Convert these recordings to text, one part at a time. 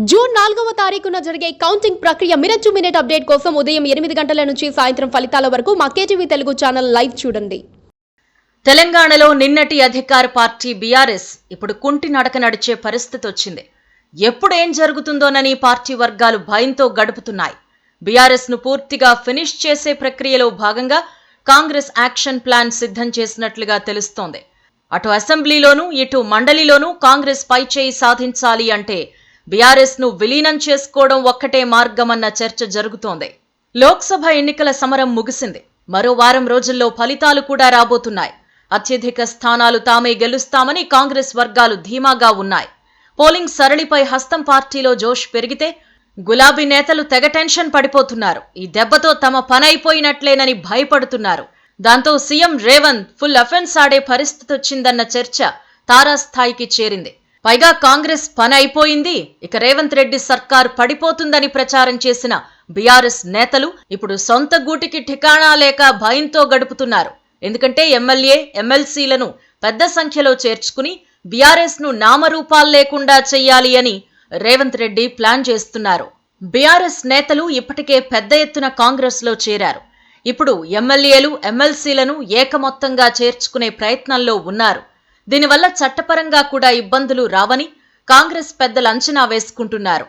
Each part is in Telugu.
జూన్ 4వ తారీఖున జరిగే కౌంటింగ్ ప్రక్రియ మినిట్ టు మినిట్ అప్డేట్ కోసం ఉదయం 8 గంటల నుంచి సాయంత్రం ఫలితాల వరకు మా కేటీవీ తెలుగు ఛానల్ లైవ్ చూడండి. తెలంగాణలో నిన్నటి అధికార పార్టీ బీఆర్ఎస్ ఇప్పుడు కుంటి నడక నడిచే పరిస్థితి వచ్చింది. ఎప్పుడు ఏం జరుగుతుందోనని పార్టీ వర్గాలు భయంతో గడుపుతున్నాయి. బీఆర్ఎస్ ను పూర్తిగా ఫినిష్ చేసే ప్రక్రియలో భాగంగా కాంగ్రెస్ యాక్షన్ ప్లాన్ సిద్ధం చేసినట్లుగా తెలుస్తోంది. అటు అసెంబ్లీలోనూ ఇటు మండలిలోనూ కాంగ్రెస్ పైచేయి సాధించాలి అంటే బీఆర్ఎస్ ను విలీనం చేసుకోవడం ఒక్కటే మార్గమన్న చర్చ జరుగుతోంది. లోక్సభ ఎన్నికల సమరం ముగిసింది. మరో వారం రోజుల్లో ఫలితాలు కూడా రాబోతున్నాయి. అత్యధిక స్థానాలు తామే గెలుస్తామని కాంగ్రెస్ వర్గాలు ధీమాగా ఉన్నాయి. పోలింగ్ సరళిపై హస్తం పార్టీలో జోష్ పెరిగితే గులాబీ నేతలు తెగ టెన్షన్ పడిపోతున్నారు. ఈ దెబ్బతో తమ పనైపోయినట్లేనని భయపడుతున్నారు. దాంతో సీఎం రేవంత్ ఫుల్ అఫెన్స్ ఆడే పరిస్థితి వచ్చిందన్న చర్చ తారాస్థాయికి చేరింది. పైగా కాంగ్రెస్ పని అయిపోయింది, ఇక రేవంత్ రెడ్డి సర్కార్ పడిపోతుందని ప్రచారం చేసిన బీఆర్ఎస్ నేతలు ఇప్పుడు సొంత గూటికి ఠికాణా లేక భయంతో గడుపుతున్నారు. ఎందుకంటే ఎమ్మెల్యే ఎమ్మెల్సీలను పెద్ద సంఖ్యలో చేర్చుకుని బీఆర్ఎస్ ను నామరూపాలు లేకుండా చెయ్యాలి అని రేవంత్ రెడ్డి ప్లాన్ చేస్తున్నారు. బీఆర్ఎస్ నేతలు ఇప్పటికే పెద్ద ఎత్తున కాంగ్రెస్ లో చేరారు. ఇప్పుడు ఎమ్మెల్యేలు ఎమ్మెల్సీలను ఏకమొత్తంగా చేర్చుకునే ప్రయత్నంలో ఉన్నారు. దీనివల్ల చట్టపరంగా కూడా ఇబ్బందులు రావని కాంగ్రెస్ పెద్దలు అంచనా వేసుకుంటున్నారు.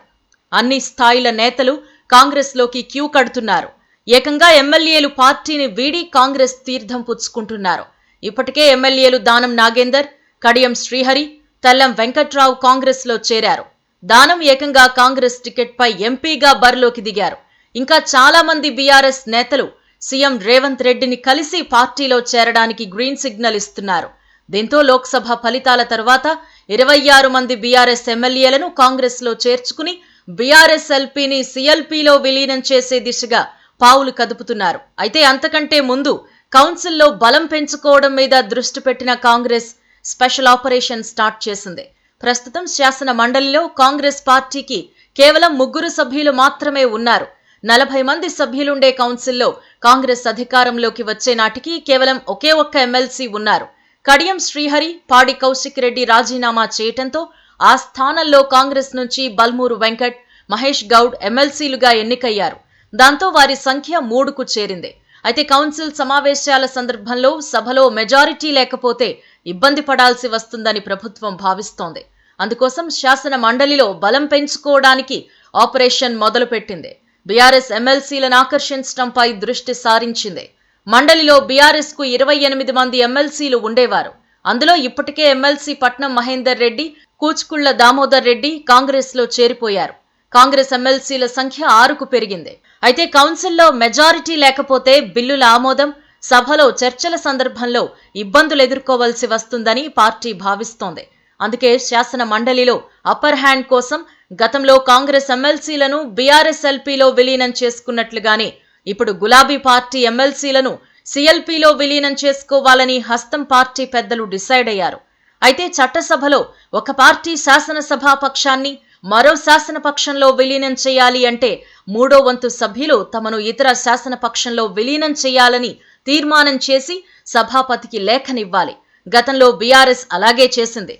అన్ని స్థాయిల నేతలు కాంగ్రెస్ లోకి క్యూ కడుతున్నారు. ఏకంగా ఎమ్మెల్యేలు పార్టీని వీడి కాంగ్రెస్ తీర్థం పుచ్చుకుంటున్నారు. ఇప్పటికే ఎమ్మెల్యేలు దానం నాగేందర్, కడియం శ్రీహరి, తెల్లం వెంకట్రావు కాంగ్రెస్ లో చేరారు. దానం ఏకంగా కాంగ్రెస్ టికెట్ పై ఎంపీగా బరిలోకి దిగారు. ఇంకా చాలా మంది బీఆర్ఎస్ నేతలు సీఎం రేవంత్ రెడ్డిని కలిసి పార్టీలో చేరడానికి గ్రీన్ సిగ్నల్ ఇస్తున్నారు. దీంతో లోక్సభ ఫలితాల తర్వాత 26 మంది బీఆర్ఎస్ ఎమ్మెల్యేలను కాంగ్రెస్ లో చేర్చుకుని బీఆర్ఎస్ ఎల్పీని సీఎల్పీలో విలీనం చేసే దిశగా పావులు కదుపుతున్నారు. అయితే అంతకంటే ముందు కౌన్సిల్లో బలం పెంచుకోవడం మీద దృష్టి పెట్టిన కాంగ్రెస్ స్పెషల్ ఆపరేషన్ స్టార్ట్ చేసింది. ప్రస్తుతం శాసన మండలిలో కాంగ్రెస్ పార్టీకి కేవలం 3 సభ్యులు మాత్రమే ఉన్నారు. 40 మంది సభ్యులుండే కౌన్సిల్లో కాంగ్రెస్ అధికారంలోకి వచ్చే నాటికి కేవలం ఒకే ఒక్క ఎమ్మెల్సీ ఉన్నారు. కడియం శ్రీహరి, పాడి కౌశిక్ రెడ్డి రాజీనామా చేయటంతో ఆ స్థానంలో కాంగ్రెస్ నుంచి బల్మూరు వెంకట్, మహేష్ గౌడ్ ఎమ్మెల్సీలుగా ఎన్నికయ్యారు. దాంతో వారి సంఖ్య 3కు చేరింది. అయితే కౌన్సిల్ సమావేశాల సందర్భంలో సభలో మెజారిటీ లేకపోతే ఇబ్బంది పడాల్సి వస్తుందని ప్రభుత్వం భావిస్తోంది. అందుకోసం శాసన మండలిలో బలం పెంచుకోవడానికి ఆపరేషన్ మొదలుపెట్టింది. బీఆర్ఎస్ ఎమ్మెల్సీలను ఆకర్షించడంపై దృష్టి సారించింది. మండలిలో బీఆర్ఎస్ కు 28 మంది ఎమ్మెల్సీలు ఉండేవారు. అందులో ఇప్పటికే ఎమ్మెల్సీ పట్నం మహేందర్ రెడ్డి, కూచుకుళ్ల దామోదర్ రెడ్డి కాంగ్రెస్ లో చేరిపోయారు. కాంగ్రెస్ ఎమ్మెల్సీల సంఖ్య 6కు పెరిగింది. అయితే కౌన్సిల్లో మెజారిటీ లేకపోతే బిల్లుల ఆమోదం, సభలో చర్చల సందర్భంలో ఇబ్బందులు ఎదుర్కోవాల్సి వస్తుందని పార్టీ భావిస్తోంది. అందుకే శాసన మండలిలో అప్పర్ హ్యాండ్ కోసం గతంలో కాంగ్రెస్ ఎమ్మెల్సీలను బీఆర్ఎస్ ఎల్పీలో విలీనం చేసుకున్నట్లుగానే ఇప్పుడు గులాబీ పార్టీ ఎమ్మెల్సీలను సీఎల్పీలో విలీనం చేసుకోవాలని హస్తం పార్టీ పెద్దలు డిసైడ్ అయ్యారు. అయితే చట్టసభలో ఒక పార్టీ శాసనసభా పక్షాన్ని మరో శాసన పక్షంలో విలీనం చేయాలి అంటే 3వ వంతు సభ్యులు తమను ఇతర శాసన పక్షంలో విలీనం చేయాలని తీర్మానం చేసి సభాపతికి లేఖనివ్వాలి. గతంలో బీఆర్ఎస్ అలాగే చేసింది.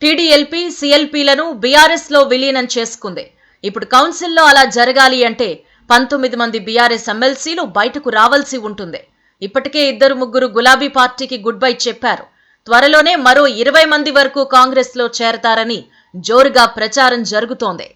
టీడీఎల్పీ సీఎల్పీలను బీఆర్ఎస్ లో విలీనం చేసుకుంది. ఇప్పుడు కౌన్సిల్లో అలా జరగాలి అంటే 19 మంది బీఆర్ఎస్ ఎమ్మెల్సీలు బయటకు రావాల్సి ఉంటుంది. ఇప్పటికే 2-3 గులాబీ పార్టీకి గుడ్ బై చెప్పారు. త్వరలోనే మరో 20 మంది వరకు కాంగ్రెస్ లో చేరతారని జోరుగా ప్రచారం జరుగుతోంది.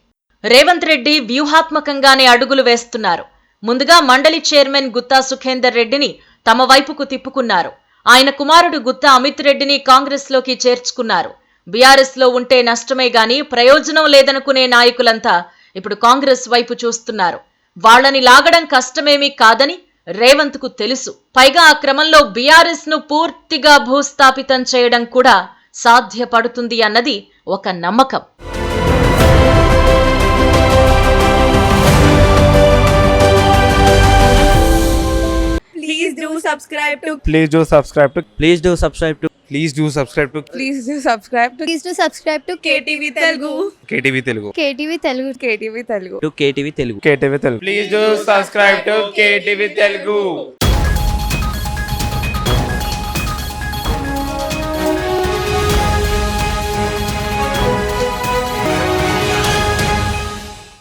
రేవంత్ రెడ్డి వ్యూహాత్మకంగానే అడుగులు వేస్తున్నారు. ముందుగా మండలి చైర్మన్ గుత్తా సుఖేందర్ రెడ్డిని తమ వైపుకు తిప్పుకున్నారు. ఆయన కుమారుడు గుత్తా అమిత్ రెడ్డిని కాంగ్రెస్ లోకి చేర్చుకున్నారు. బీఆర్ఎస్ లో ఉంటే నష్టమే గాని ప్రయోజనం లేదనుకునే నాయకులంతా ఇప్పుడు కాంగ్రెస్ వైపు చూస్తున్నారు. వాళ్లని లాగడం కష్టమేమీ కాదని రేవంత్ కు తెలుసు. పైగా ఆ క్రమంలో బీఆర్ఎస్ ను పూర్తిగా భూస్థాపితం చేయడం కూడా సాధ్యపడుతుంది అన్నది ఒక నమ్మకం. Please do subscribe to Please do subscribe to Please do subscribe to Please do subscribe to Please do subscribe to Please do subscribe to KTV Telugu. KTV Telugu. KTV Telugu. KTV Telugu. KTV Telugu. KTV Telugu. Please do subscribe to KTV Telugu.